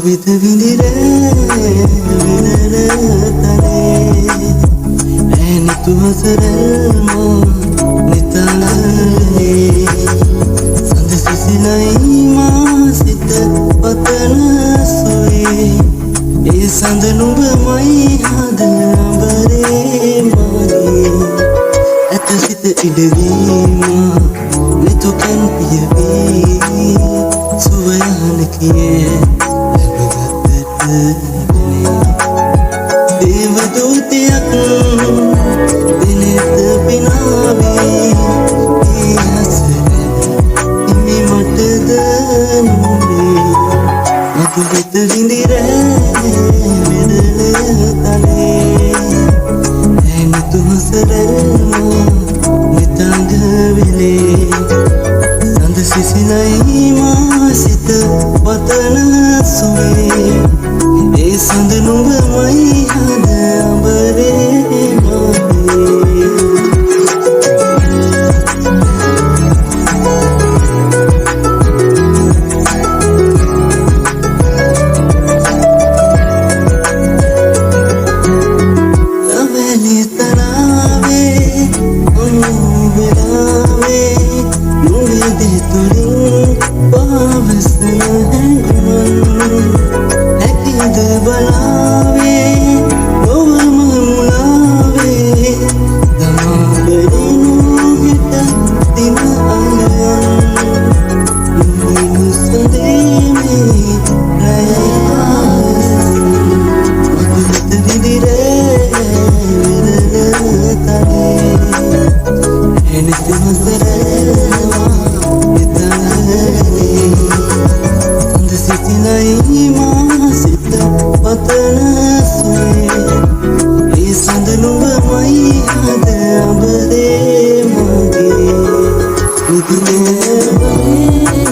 විද විඳිර විනර තනේ ඇනිතු හසරල්මෝ නිතනලේ සඳ සිසිලයි මා සිත පතන සොයේ ඒ සඳ නුඹමයි හද අඹරේ මාගේ ඇත සිත ඉඩවීමා මෙතුකන් පියවී සුවයහන කියේ දේවදූතයක් දිනෙත පිනාවේ ඒ හසරෙන් හිමි මටද නුඹේ මතු වෙත විඳිර මෙදල තනේ ඇනිතු හසරල්මෝ නිතංග වෙලේ සඳ සිසිලයි මා සිත පතන සොයේ ඒ සඳ නුඹමයි හද අඹරේ මාගේ ලවැලි තරාවේ ඔනුබෙලාවේ නුඹේ දෙතුලින් පාවසන හැඟුමන් හැකිද බලාවේ නොවම මුලාවේ දමාබරිනු හිට දින අයන් නුඹිනු සඳේමේ රැයාස මතුවෙත විදිර විරල තනේ ඇනිතු හසරල්මා නිතනලේ සඳ සිසිලයි මා සිත පතන සොයේ ඒ සඳ නුඹමයි හද අඹරේ මාගේ නිදිනේ